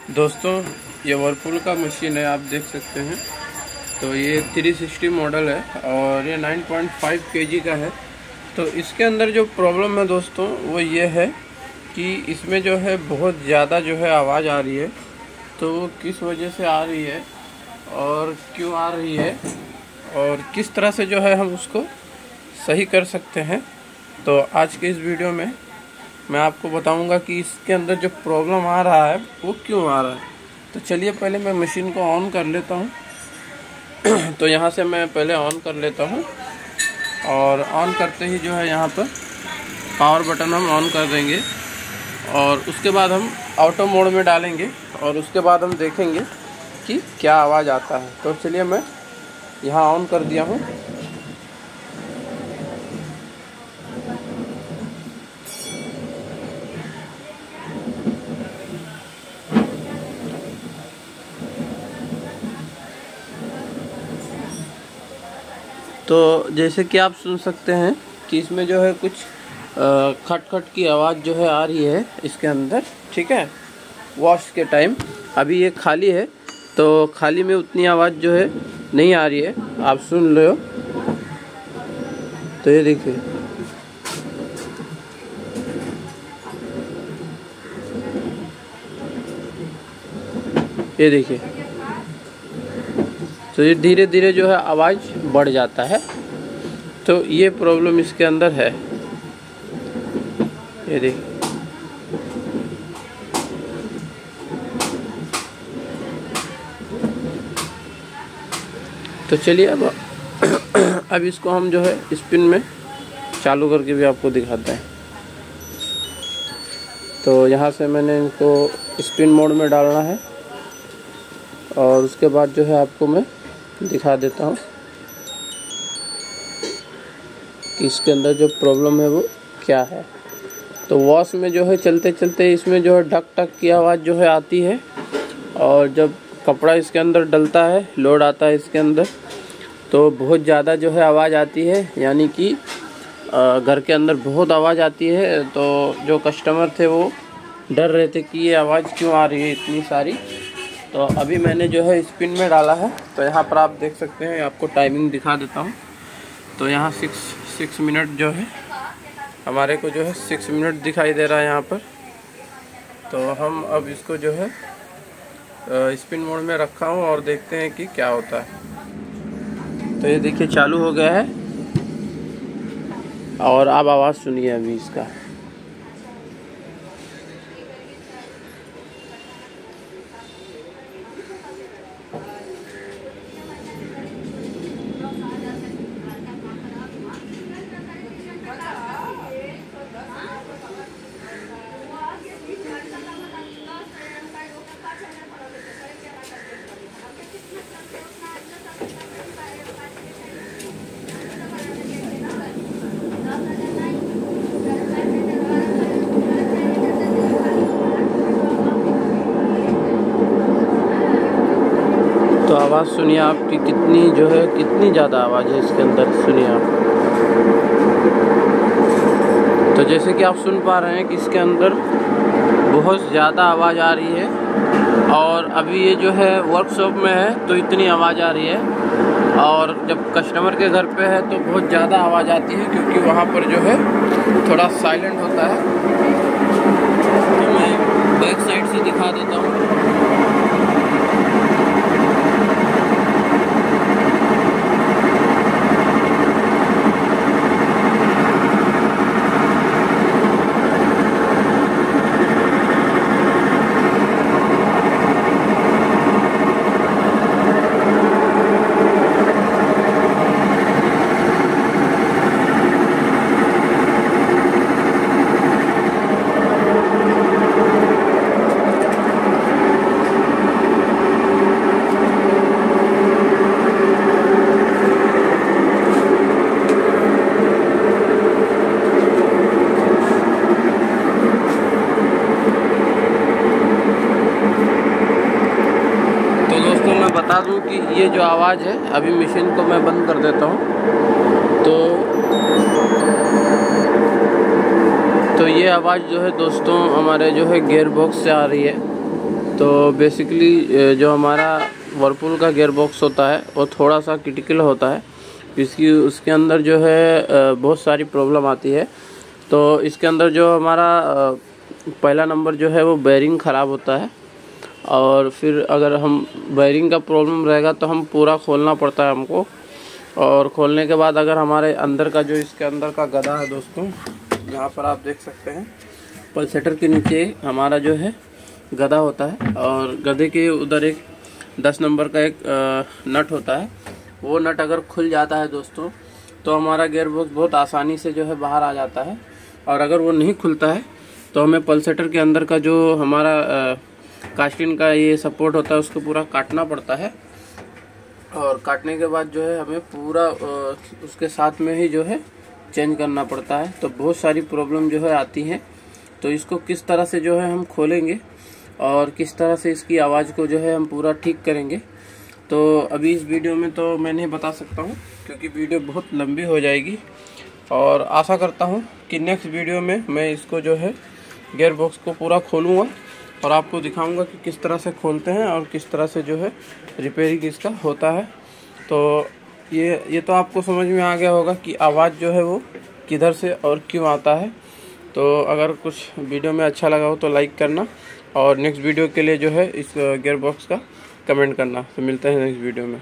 दोस्तों ये वर्लपूल का मशीन है, आप देख सकते हैं। तो ये 360 मॉडल है और ये 9.5 kg का है। तो इसके अंदर जो प्रॉब्लम है दोस्तों वो ये है कि इसमें जो है बहुत ज़्यादा जो है आवाज़ आ रही है। तो किस वजह से आ रही है और क्यों आ रही है और किस तरह से जो है हम उसको सही कर सकते हैं, तो आज के इस वीडियो में मैं आपको बताऊंगा कि इसके अंदर जो प्रॉब्लम आ रहा है वो क्यों आ रहा है। तो चलिए पहले मैं मशीन को ऑन कर लेता हूं। तो यहाँ से मैं पहले ऑन कर लेता हूं और ऑन करते ही जो है यहाँ पर पावर बटन हम ऑन कर देंगे और उसके बाद हम ऑटो मोड में डालेंगे और उसके बाद हम देखेंगे कि क्या आवाज़ आता है। तो चलिए मैं यहाँ ऑन कर दिया हूँ। तो जैसे कि आप सुन सकते हैं कि इसमें जो है कुछ खट खट की आवाज़ जो है आ रही है इसके अंदर, ठीक है। वॉश के टाइम अभी ये खाली है तो खाली में उतनी आवाज़ जो है नहीं आ रही है, आप सुन लो। तो ये देखिए, ये देखिए, तो ये धीरे धीरे जो है आवाज़ बढ़ जाता है। तो ये प्रॉब्लम इसके अंदर है, ये देखिए। तो चलिए अब इसको हम जो है स्पिन में चालू करके भी आपको दिखाते हैं। तो यहाँ से मैंने इनको स्पिन मोड में डालना है और उसके बाद जो है आपको मैं दिखा देता हूँ कि इसके अंदर जो प्रॉब्लम है वो क्या है। तो वॉश में जो है चलते चलते इसमें जो है डक टक की आवाज़ जो है आती है और जब कपड़ा इसके अंदर डलता है, लोड आता है इसके अंदर, तो बहुत ज़्यादा जो है आवाज़ आती है, यानी कि घर के अंदर बहुत आवाज़ आती है। तो जो कस्टमर थे वो डर रहे थे कि ये आवाज़ क्यों आ रही है इतनी सारी। तो अभी मैंने जो है स्पिन में डाला है। तो यहाँ पर आप देख सकते हैं, आपको टाइमिंग दिखा देता हूँ। तो यहाँ 6 मिनट जो है हमारे को जो है 6 मिनट दिखाई दे रहा है यहाँ पर। तो हम अब इसको जो है स्पिन मोड में रखा हूँ और देखते हैं कि क्या होता है। तो ये देखिए चालू हो गया है और आप आवाज़ सुनिए अभी इसका। तो आवाज़ सुनिए आपकी कितनी जो है, कितनी ज़्यादा आवाज़ है इसके अंदर, सुनिए आप। तो जैसे कि आप सुन पा रहे हैं कि इसके अंदर बहुत ज़्यादा आवाज़ आ रही है और अभी ये जो है वर्कशॉप में है तो इतनी आवाज़ आ रही है, और जब कस्टमर के घर पे है तो बहुत ज़्यादा आवाज़ आती है क्योंकि वहाँ पर जो है थोड़ा साइलेंट होता है। तो मैं बैक साइड से दिखा देता हूँ। बता दूं कि ये जो आवाज़ है, अभी मशीन को मैं बंद कर देता हूँ। तो ये आवाज़ जो है दोस्तों हमारे जो है गियर बॉक्स से आ रही है। तो बेसिकली जो हमारा वर्लपूल का गियर बॉक्स होता है वो थोड़ा सा क्रिटिकल होता है, इसकी उसके अंदर जो है बहुत सारी प्रॉब्लम आती है। तो इसके अंदर जो हमारा पहला नंबर जो है वो बेयरिंग ख़राब होता है, और फिर अगर हम बेयरिंग का प्रॉब्लम रहेगा तो हम पूरा खोलना पड़ता है हमको। और खोलने के बाद अगर हमारे अंदर का जो इसके अंदर का गदा है दोस्तों, यहाँ पर आप देख सकते हैं पल्सेटर के नीचे हमारा जो है गदा होता है, और गधे के उधर एक 10 नंबर का एक नट होता है। वो नट अगर खुल जाता है दोस्तों तो हमारा गियर बॉक्स बहुत आसानी से जो है बाहर आ जाता है। और अगर वो नहीं खुलता है तो हमें पल्सेटर के अंदर का जो हमारा कास्टिन का ये सपोर्ट होता है उसको पूरा काटना पड़ता है, और काटने के बाद जो है हमें पूरा उसके साथ में ही जो है चेंज करना पड़ता है। तो बहुत सारी प्रॉब्लम जो है आती हैं। तो इसको किस तरह से जो है हम खोलेंगे और किस तरह से इसकी आवाज़ को जो है हम पूरा ठीक करेंगे, तो अभी इस वीडियो में तो मैं नहीं बता सकता हूँ क्योंकि वीडियो बहुत लंबी हो जाएगी। और आशा करता हूँ कि नेक्स्ट वीडियो में मैं इसको जो है गियर बॉक्स को पूरा खोलूँगा और आपको दिखाऊंगा कि किस तरह से खोलते हैं और किस तरह से जो है रिपेयरिंग इसका होता है। तो ये तो आपको समझ में आ गया होगा कि आवाज़ जो है वो किधर से और क्यों आता है। तो अगर कुछ वीडियो में अच्छा लगा हो तो लाइक करना, और नेक्स्ट वीडियो के लिए जो है इस गियर बॉक्स का कमेंट करना। तो मिलते हैं नेक्स्ट वीडियो में।